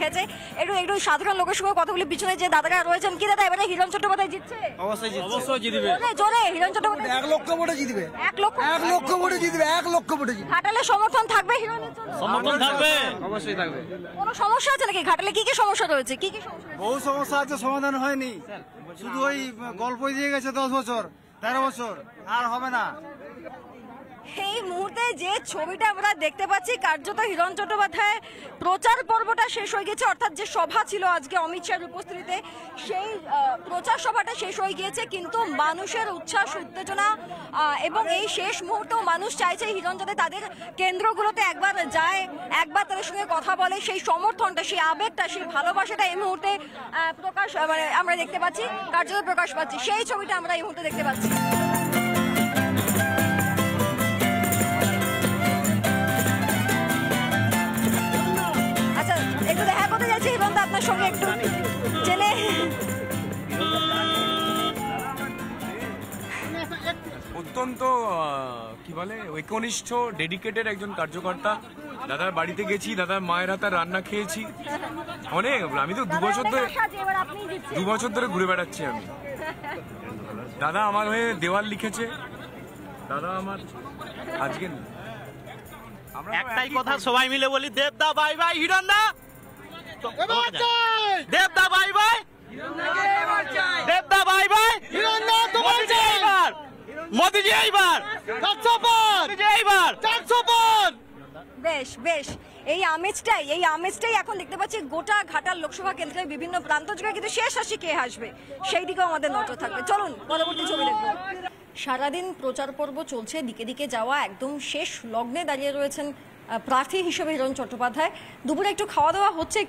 দেখেছে। একটু একটু সাধারণ লোকের সঙ্গে কথা বলি, পিছনে যে দাদারা রয়েছেন। কি দাদা, এবারে হিরণ চট্টোপাধ্যায় জিতছে? অবশ্যই জিতবে। জোরে হিরণ চট্টোপাধ্যায় 1 লক্ষ ভোটে জিতবে। 1 লক্ষ ভোটে জিতবে। 1 লক্ষ ভোটে জিতবে। ঘাটালে সমর্থন থাকবে হিরণের জন্য? সমর্থন থাকবে, অবশ্যই থাকবে। কোনো সমস্যা আছে নাকি ঘাটালে? কি কি সমস্যা রয়েছে? কি কি সমস্যা? বহু সমস্যা আছে, সমাধান হয়নি। শুধু ওই গল্পই দিয়ে গেছে 10 বছর 13 বছর, আর হবে না। এই মুহূর্তে যে ছবিটা আমরা দেখতে পাচ্ছি, কার্যত হিরণ চট্টোপাধ্যায় প্রচার পর্বটা শেষ হয়ে গেছে, অর্থাৎ যে সভা ছিল আজকে অমিত শাহের উপস্থিতিতে, সেই প্রচার সভাটা শেষ হয়ে গিয়েছে। কিন্তু মানুষের উচ্ছ্বাস, উত্তেজনা এবং এই শেষ মুহূর্তেও মানুষ চাইছে হিরণ যাতে তাদের কেন্দ্রগুলোতে একবার যায়, একবার তাদের সঙ্গে কথা বলে। সেই সমর্থনটা, সেই আবেগটা, সেই ভালোবাসাটা এই মুহূর্তে প্রকাশ মানে আমরা দেখতে পাচ্ছি, কার্যত প্রকাশ পাচ্ছি। সেই ছবিটা আমরা এই মুহূর্তে দেখতে পাচ্ছি। একটু দেখা করতে যাচ্ছি হিরণ দা আপনার সঙ্গে, একটু জেনে অত্যন্ত কি বলে একনিষ্ঠ ডেডিকেটেড একজন কার্যকর্তা। দাদার বাড়িতে গেছি, দাদার মায়ের হাতে রান্না খেয়েছি অনেক। আমি তো 2 বছর ধরে ঘুরে বেড়াচ্ছি আমি। দাদা আমার হয়ে দেওয়াল লিখেছে, দাদা আমার আজকে একটাই কথা সবাই মিলে বলি, দেবদা বাই বাই, হিরণ দা দেবদা বাই বাই, দেবদা বাই বাই, হিরণ দা তোমার এইবার মোদিজি, এইবার 400 বেশ বেশ এই আমেজটাই এখন দেখতে পাচ্ছি গোটা ঘাটাল লোকসভা কেন্দ্রের বিভিন্ন প্রান্ত জুড়ে। কিন্তু শেষ হাসি কে হাসবে সেই দিকেও আমাদের নজর থাকবে। চলুন পরবর্তী ছবি দেখব। সারাদিন প্রচার পর্ব চলছে, দিকে দিকে যাওয়া, একদম শেষ লগ্নে দাঁড়িয়ে রয়েছেন প্রার্থী হিসেবে হিরণ চট্টোপাধ্যায়। দুপুরে একটু খাওয়া দাওয়া হচ্ছে,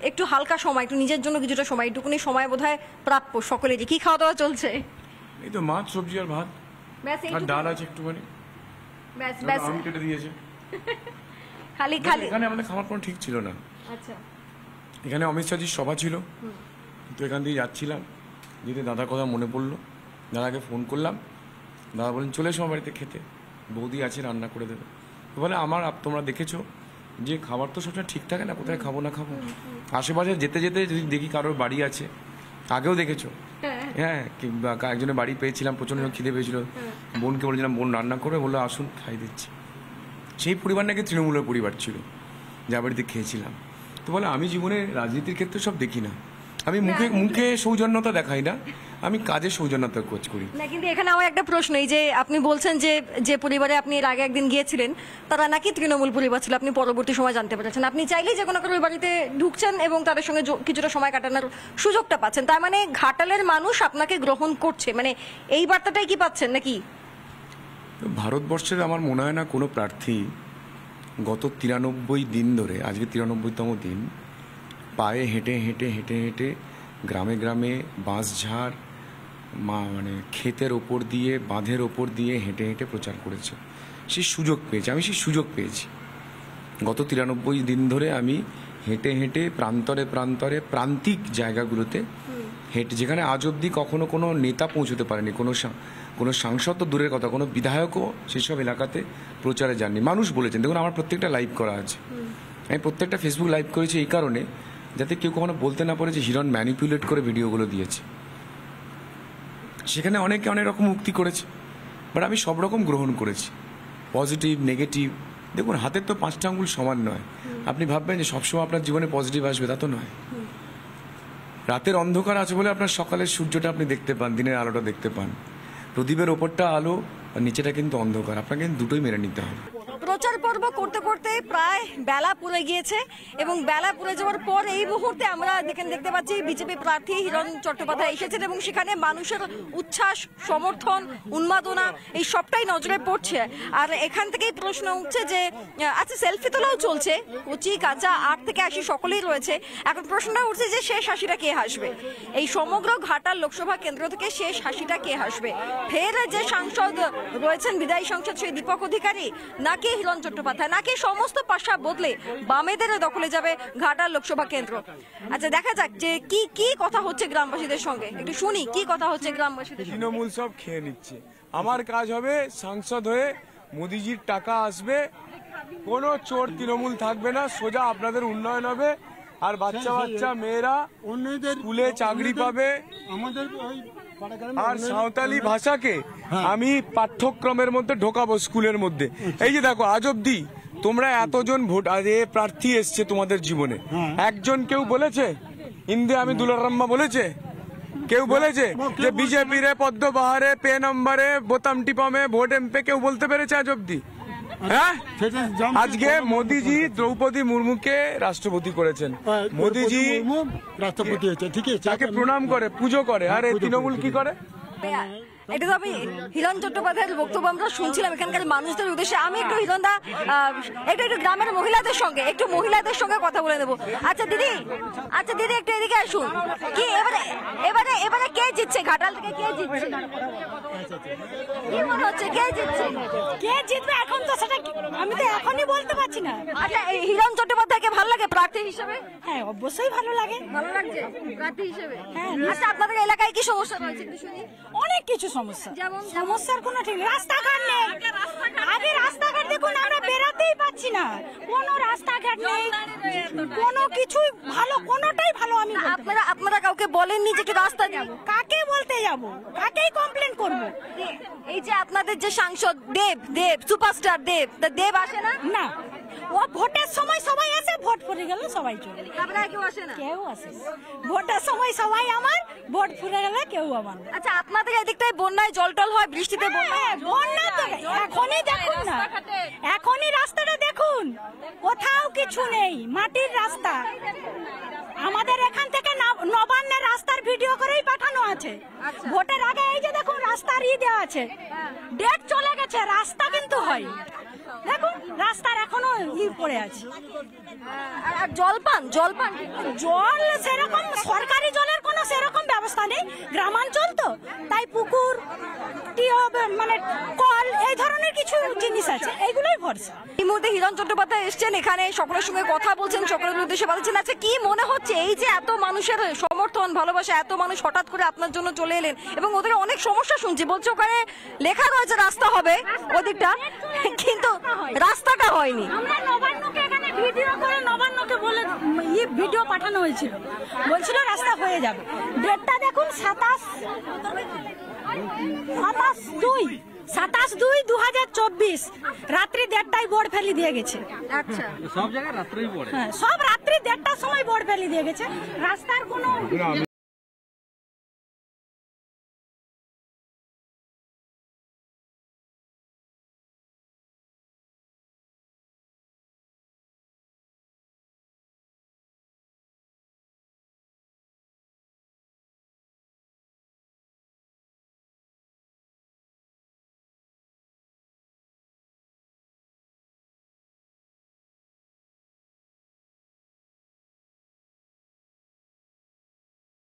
একটু হালকা সময়, একটু নিজের জন্য কিছুটা সময়, একটুকুনি সময় বোধহয় প্রাপ্য সকলেরই। কি খাওয়া দাওয়া চলছে? এই তো মাছ, সবজি আর ভাত, আর ডাল আছে একটুখানি, আম কেটে দিয়েছে। খালি এখানে আমাদের খাবার কোনো ঠিক ছিল না। আচ্ছা, এখানে অমিত শাহজির সভা ছিল, তো এখান দিয়ে যাচ্ছিলাম, যেতে দাদার কথা মনে পড়লো, দাদাকে ফোন করলাম। দাদা বলেন চলে এসো আমার বাড়িতে খেতে, বৌদি আছে রান্না করে দেবে। বলে আমার তোমরা দেখেছো যে খাবার তো সবসময় ঠিক থাকে না, কোথায় খাবো না খাবো। আশেপাশে যেতে যেতে যদি দেখি কারোর বাড়ি আছে, আগেও দেখেছো, হ্যাঁ, কিংবা একজনের বাড়ি পেয়েছিলাম, প্রচন্ড খিদে পেয়েছিল, বোনকে বলেছিলাম বোন রান্না করে, বললো আসুন খাই দিচ্ছি। সেই পরিবার নাকি তৃণমূলের পরিবার ছিল, যা বাড়িতে খেয়েছিলাম। তো বলে আমি জীবনে রাজনীতির ক্ষেত্রে সব দেখি না, আমি মুখে সৌজন্যতা দেখাই না, আমি কাজে সৌজন্যতা কোচ করি না। কিন্তু এখানে আমার একটা প্রশ্ন, এই যে আপনি বলছেন যে পরিবারে আপনি এর আগে একদিন গিয়েছিলেন, তারা নাকি তৃণমূল পরিবার ছিল, আপনি পরবর্তী সময় জানতে পেরেছেন। আপনি চাইলেই যে কোনো কারোর বাড়িতে ঢুকছেন এবং তাদের সঙ্গে কিছুটা সময় কাটানোর সুযোগটা পাচ্ছেন, তার মানে ঘাটালের মানুষ আপনাকে গ্রহণ করছে, মানে এই বার্তাটাই কি পাচ্ছেন নাকি? ভারতবর্ষের আমার মনে হয় না কোনো প্রার্থী গত 93 দিন ধরে, আজকে 93তম দিন, পায়ে হেঁটে হেঁটে হেঁটে হেঁটে গ্রামে গ্রামে বাঁশঝাড় মানে ক্ষেতের ওপর দিয়ে, বাঁধের ওপর দিয়ে হেঁটে হেঁটে প্রচার করেছে। সেই সুযোগ পেয়েছি, আমি সেই সুযোগ পেয়েছি। গত 93 দিন ধরে আমি হেঁটে হেঁটে প্রান্তরে প্রান্তরে প্রান্তিক জায়গাগুলোতে হেঁটে, যেখানে আজ অবধি কখনো কোনো নেতা পৌঁছতে পারেনি, কোনো সাংসদ তো দূরের কথা, কোনো বিধায়কও সেসব এলাকাতে প্রচারে যাননি। মানুষ বলেছেন, দেখুন আমার প্রত্যেকটা লাইভ করা আছে, আমি প্রত্যেকটা ফেসবুক লাইভ করেছি এই কারণে যাতে কেউ কখনো বলতে না পারে যে হিরণ ম্যানিপুলেট করে ভিডিওগুলো দিয়েছে। সেখানে অনেকে অনেক রকম উক্তি করেছে, বাট আমি সব রকম গ্রহণ করেছি, পজিটিভ নেগেটিভ। দেখুন হাতের তো 5টা আঙ্গুল সমান নয়, আপনি ভাববেন যে সবসময় আপনার জীবনে পজিটিভ আসবে, তা তো নয়। রাতের অন্ধকার আছে বলে আপনার সকালের সূর্যটা আপনি দেখতে পান, দিনের আলোটা দেখতে পান। প্রদীপের ওপরটা আলো আর নিচেটা কিন্তু অন্ধকার, আপনাকে কিন্তু দুটোই মেনে নিতে হবে। প্রচার পর্ব করতে করতে প্রায় বেলা পুড়ে গিয়েছে এবং বেলা পুড়ে যাওয়ার পর এই মুহূর্তে আমরা দেখতে পাচ্ছি বিজেপি প্রার্থী হিরণ চট্টোপাধ্যায় এসেছেন এবং সেখানে মানুষের উচ্ছ্বাস, সমর্থন, উন্মাদনা এই সবটাই নজরে পড়ছে। আর এখান থেকেই প্রশ্ন উঠছে যে আচ্ছা সেলফি তোলাও চলছে, কচি কাঁচা 8 থেকে 80 সকলেই রয়েছে। এখন প্রশ্নটা উঠছে যে শেষ হাসিটা কে হাসবে? এই সমগ্র ঘাটাল লোকসভা কেন্দ্র থেকে শেষ হাসিটা কে হাসবে? ফের যে সাংসদ রয়েছেন, বিদায়ী সাংসদ সেই দীপক অধিকারী, নাকি হিরণ চট্টোপাধ্যায়, নাকি সমস্ত পাশা বদলে বামেদের দখলে যাবে ঘাটাল লোকসভা কেন্দ্র? আচ্ছা দেখা যাক যে কি কথা হচ্ছে গ্রামবাসীদের সঙ্গে, একটু শুনি কি কথা হচ্ছে গ্রামবাসীদের। তৃণমূল সব খেয়ে নিচ্ছে, আমার কাজ হবে সাংসদ হয়ে, মোদিজির টাকা আসবে, কোনো চোর তৃণমূল থাকবে না, সোজা আপনাদের উন্নয়ন হবে, আর বাচ্চা বাচ্চা মেয়েরা স্কুলে চাকরি পাবে। আমাদের ওই আর সাঁওতালি ভাষাকে আমি পাঠ্যক্রমের মধ্যে ঢোকাবো স্কুলের মধ্যে। এই যে দেখো আজ অব্দি তোমরা এতজন ভোট প্রার্থী এসছে তোমাদের জীবনে, একজন কেউ বলেছে ইন্দে আমি দুলারাম্মা বলেছে? কেউ বলেছে যে বিজেপি রে পদ্ম বাহারে পে নম্বরে বোতাম টিপমে ভোট এমপি কেউ বলতে পেরেছে আজ অব্দি? হ্যাঁ, আজকে মোদিজি দ্রৌপদী মুর্মুকে রাষ্ট্রপতি করেছেন। মোদিজি রাষ্ট্রপতি হয়েছে, ঠিক আছে, তাকে প্রণাম করে পুজো করে, আর এই তৃণমূল কি করে? এটা তো আমি হিরণ চট্টোপাধ্যায়ের বক্তব্য আমরা শুনছিলাম এখানকার মানুষদের উদ্দেশ্যে। আমি একটু হিরণদা একটু গ্রামের মহিলাদের সঙ্গে কথা বলে নেবো। আচ্ছা দিদি একটু এদিকে আসুন। কি এবারে কে জিতছে? ঘাটাল থেকে কে জিতছে? কি মনে হচ্ছে কে জিতছে? কে জিতবে এখন তো সেটা আমি তো এখনই বলতে পারছি না। আচ্ছা এই হিরণ চট্টোপাধ্যায়কে ভালো লাগে প্রার্থী হিসেবে? হ্যাঁ অবশ্যই ভালো লাগে। ভালো লাগছে প্রার্থী হিসেবে? হ্যাঁ। আচ্ছা আপনাদের এলাকায় কি সমস্যা রয়েছে একটু শুনি। অনেক কিছু সমস্যা, যেমন? সমস্যার কোনো ঠিক নেই। রাস্তাঘাট নেই, আগে রাস্তাঘাট দেখুন আমরা বেরাতেই পাচ্ছি না, কোনো রাস্তাঘাট নেই, কোনো কিছু ভালো, কোনোটাই ভালো আমি বলতে পারি না। আপনারা কাউকে বলেননি যে একটু রাস্তা যাব? কাকে বলতে যাব, কাকেই কমপ্লেন করব? এই যে আপনাদের যে সাংসদ দেব সুপারস্টার দেব আসে না? না, ও ভোটের সময় সবাই আসে, ভোট পড়ে গেল সবাই চলে যায়। আপনারা কেউ আসে না? কেউ আসে না। ভোটের সময় সবাই আমার, ভোট ফুরে গেলে কেউ আমার না। আচ্ছা আপনাদের এদিকটায় বন্যায় জল হয়, বৃষ্টিতে বন্যা হয়? বন্যা তো এখনই দেখুন না, এখনই রাস্তাটা দেখুন, কোথাও কিছু নেই, মাটির রাস্তা। আমাদের এখান থেকে নবান্নের রাস্তার ভিডিও করেই পাঠানো আছে। ভোটের আগে এই যে দেখুন রাস্তার দেওয়া আছে, ডেট চলে গেছে, রাস্তা কিন্তু হয় দেখুন, রাস্তার এখনো পড়ে আছে। আর জলপান জল সেরকম সরকারি জলের কোনো সেরকম ব্যবস্থা নেই, গ্রামাঞ্চল তো তাই পুকুর মানে কল এই ধরনের কিছু জিনিস আছে, এইগুলোই ভরসা। এই মুহূর্তে হিরণ চট্টোপাধ্যায় এসছেন এখানে, সকলের সঙ্গে কথা বলছেন, সকলের উদ্দেশ্যে বলছেন। আচ্ছা কি মনে হচ্ছে এই যে এত মানুষের সমর্থন ভালোবাসা, এত মানুষ হঠাৎ করে আপনার জন্য চলে এলেন এবং ওদের অনেক সমস্যা শুনছি, বলছে ওখানে লেখা রয়েছে রাস্তা হবে ওদিকটা, কিন্তু রাস্তাটা হয়নি। আমরা নবান্নকে এখানে ভিডিও করে নবান্নকে বলে ভিডিও পাঠানো হয়েছিল, বলছিল রাস্তা হয়ে যাবে। ডেটটা দেখুন 27/2/2024 রাত্রি 1:30টায় বোর্ড ফেলি দিয়ে গেছে। আচ্ছা সব জায়গায় রাত্রেই পড়ে। হ্যাঁ, সব রাত্রি 1:30টার সময় বোর্ড ফেলি দিয়ে গেছে। রাস্তার কোনো